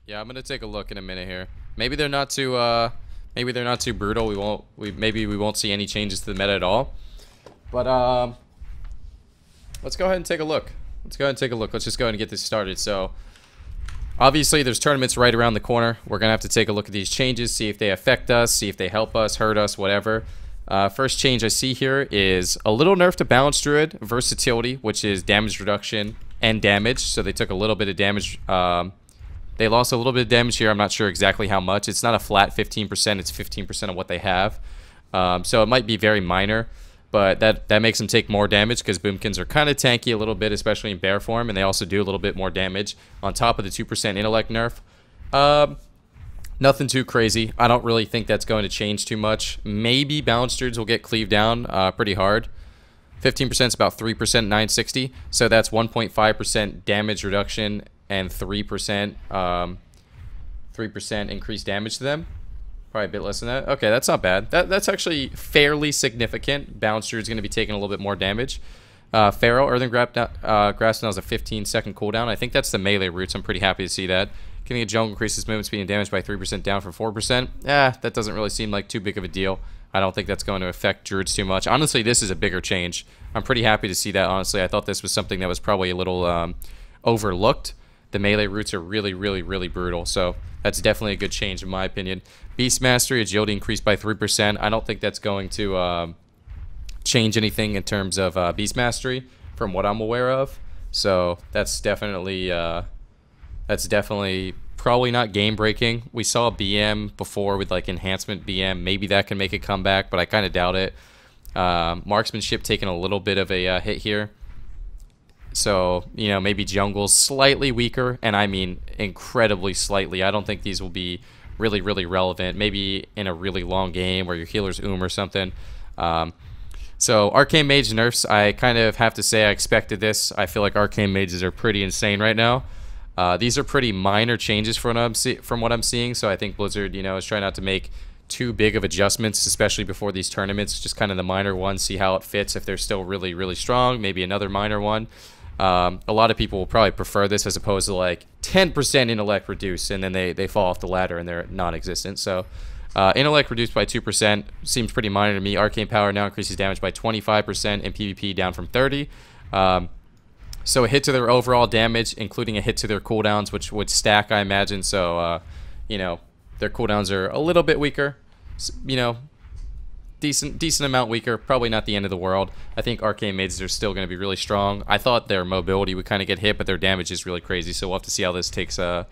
Yeah, I'm gonna take a look in a minute here. Maybe they're not too brutal. Maybe we won't see any changes to the meta at all. But let's go ahead and take a look. Let's just go ahead and get this started. So obviously there's tournaments right around the corner. We're gonna have to take a look at these changes, see if they affect us, see if they help us, hurt us, whatever. First change I see here is a little nerf to Balance Druid versatility, which is damage reduction and damage. So they took a little bit of damage. They lost a little bit of damage here. I'm not sure exactly how much. It's not a flat 15%. It's 15% of what they have. So it might be very minor, but that makes them take more damage because Boomkins are kind of tanky a little bit, especially in bear form, and they also do a little bit more damage on top of the 2% Intellect nerf. Nothing too crazy. I don't really think that's going to change too much. Maybe Balance Druids will get cleaved down pretty hard. 15% is about 3% 960, so that's 1.5% damage reduction and 3% increased damage to them. Probably a bit less than that. Okay, that's not bad. That's actually fairly significant. Balance Druid is going to be taking a little bit more damage. Pharaoh, Earthen Grasp now has a 15-second cooldown. I think that's the melee roots. I'm pretty happy to see that. Getting a jungle increases movement speed and damage by 3% down from 4%. That doesn't really seem like too big of a deal. I don't think that's going to affect Druids too much. Honestly, this is a bigger change. I'm pretty happy to see that, honestly. I thought this was something that was probably a little overlooked. The melee roots are really, really, really brutal. So that's definitely a good change in my opinion. Beast Mastery, agility increased by 3%. I don't think that's going to change anything in terms of Beast Mastery from what I'm aware of. So that's definitely probably not game breaking. We saw BM before with like enhancement BM. Maybe that can make a comeback, but I kind of doubt it. Marksmanship taking a little bit of a hit here. So, you know, maybe jungle's slightly weaker, and I mean incredibly slightly. I don't think these will be really, really relevant. Maybe in a really long game where your healer's or something. So, Arcane Mage nerfs, I kind of have to say I expected this. I feel like Arcane Mages are pretty insane right now. These are pretty minor changes from what I'm seeing, so I think Blizzard, you know, is trying not to make too big of adjustments, especially before these tournaments. Just kind of the minor ones, see how it fits. If they're still really, really strong, maybe another minor one. A lot of people will probably prefer this as opposed to like 10% intellect reduce and then they fall off the ladder and they're non-existent. So intellect reduced by 2% seems pretty minor to me. Arcane Power now increases damage by 25% and PvP down from 30. So a hit to their overall damage, including a hit to their cooldowns, which would stack, I imagine. So you know, their cooldowns are a little bit weaker. You know, decent amount weaker. Probably not the end of the world. I think Arcane Mages are still going to be really strong. I thought their mobility would kind of get hit, but their damage is really crazy. So we'll have to see how this takes into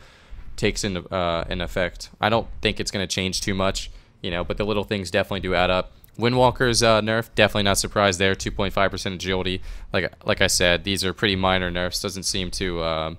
effect. I don't think it's going to change too much, you know, but the little things definitely do add up. Windwalker's nerf, definitely not surprised there. 2.5% agility. Like I said, these are pretty minor nerfs. Doesn't seem to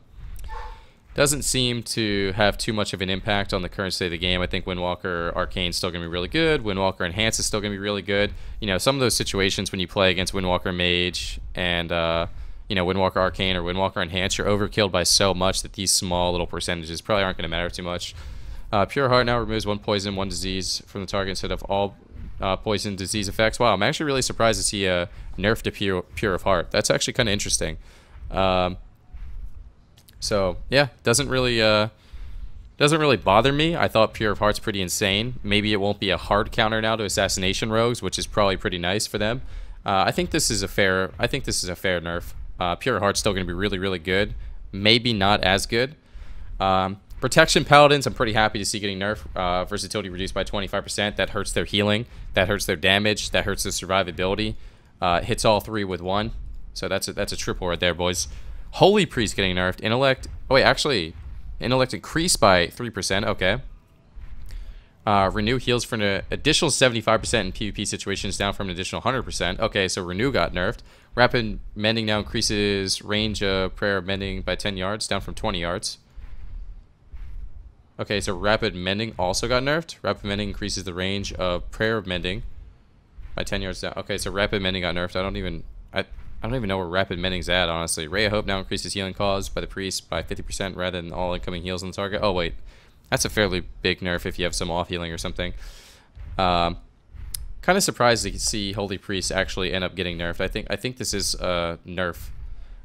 have too much of an impact on the current state of the game. I think Windwalker Arcane is still going to be really good. Windwalker Enhance is still going to be really good. You know, some of those situations when you play against Windwalker Mage and, you know, Windwalker Arcane or Windwalker Enhance, you're overkilled by so much that these small little percentages probably aren't going to matter too much. Pure Heart now removes 1 poison, 1 disease from the target instead of all poison disease effects. Wow, I'm actually really surprised to see a nerf to Pure of Heart. That's actually kind of interesting. So yeah, doesn't really bother me. I thought Pure of Heart's pretty insane. Maybe it won't be a hard counter now to Assassination Rogues, which is probably pretty nice for them. I think this is a fair nerf. Pure of Heart's still going to be really, really good. Maybe not as good. Protection Paladins, I'm pretty happy to see getting nerfed. Versatility reduced by 25%. That hurts their healing. That hurts their damage. That hurts their survivability. Hits all three with 1. So that's a triple right there, boys. Holy Priest getting nerfed. Intellect. Oh, wait, actually, Intellect increased by 3%. Okay. Renew heals for an additional 75% in PvP situations, down from an additional 100%. Okay, so Renew got nerfed. Rapid Mending now increases range of Prayer of Mending by 10 yards, down from 20 yards. Okay, so Rapid Mending also got nerfed. Rapid Mending increases the range of Prayer of Mending by 10 yards down. Okay, so Rapid Mending got nerfed. I don't even know where Rapid Mending's at, honestly. Ray of Hope now increases healing caused by the priest by 50% rather than all incoming heals on the target. Oh, wait. That's a fairly big nerf if you have some off healing or something. Kind of surprised to see Holy Priest actually end up getting nerfed. I think this is a nerf.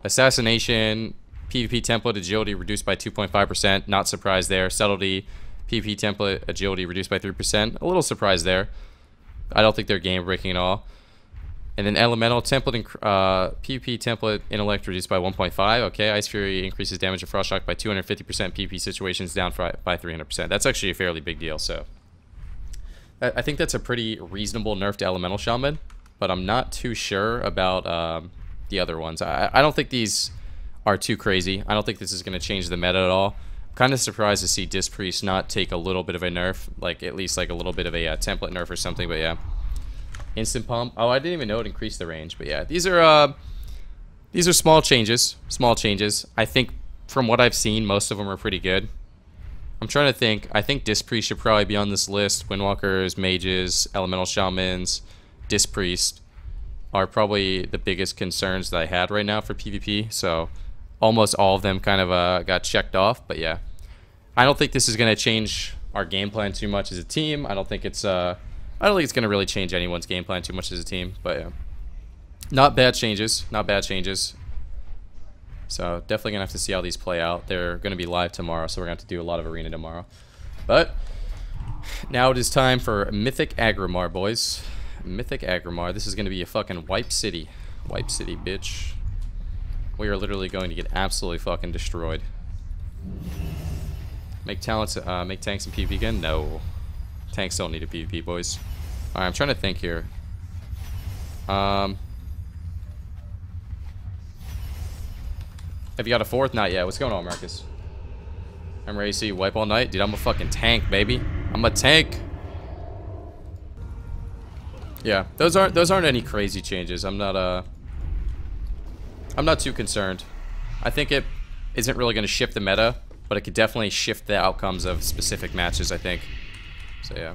Assassination PvP template agility reduced by 2.5%. Not surprised there. Subtlety, PvP template agility reduced by 3%. A little surprised there. I don't think they're game breaking at all. And then elemental template and PvP template intellect reduced by 1.5. Okay, Ice Fury increases damage of Frost Shock by 250%. PvP situations down by 300%. That's actually a fairly big deal. So I think that's a pretty reasonable nerf to elemental shaman, but I'm not too sure about the other ones. I don't think these are too crazy. I don't think this is going to change the meta at all. I'm kind of surprised to see Disc Priest not take a little bit of a nerf, like at least like a little bit of a template nerf or something. But yeah. Instant pump. Oh, I didn't even know it increased the range. But yeah, these are small changes. Small changes. I think from what I've seen, most of them are pretty good. I'm trying to think. I think Disc Priest should probably be on this list. Windwalkers, Mages, Elemental Shamans, Disc Priest are probably the biggest concerns that I had right now for PvP. So almost all of them kind of got checked off. But yeah, I don't think this is going to change our game plan too much as a team. I don't think it's going to really change anyone's game plan too much as a team, but yeah. Not bad changes. Not bad changes. So definitely going to have to see how these play out. They're going to be live tomorrow, so we're going to have to do a lot of arena tomorrow. But now it is time for Mythic Agrimar, boys. Mythic Agrimar. This is going to be a fucking wipe city. Wipe city, bitch. We are literally going to get absolutely fucking destroyed. Make tanks and PvP again? No. Tanks don't need a PvP, boys. Alright, I'm trying to think here. Have you got a fourth? Not yet. What's going on, Marcus? I'm ready to see you wipe all night. Dude, I'm a fucking tank, baby. I'm a tank. Yeah, those aren't any crazy changes. I'm not too concerned. I think it isn't really going to shift the meta, but it could definitely shift the outcomes of specific matches, I think. So yeah.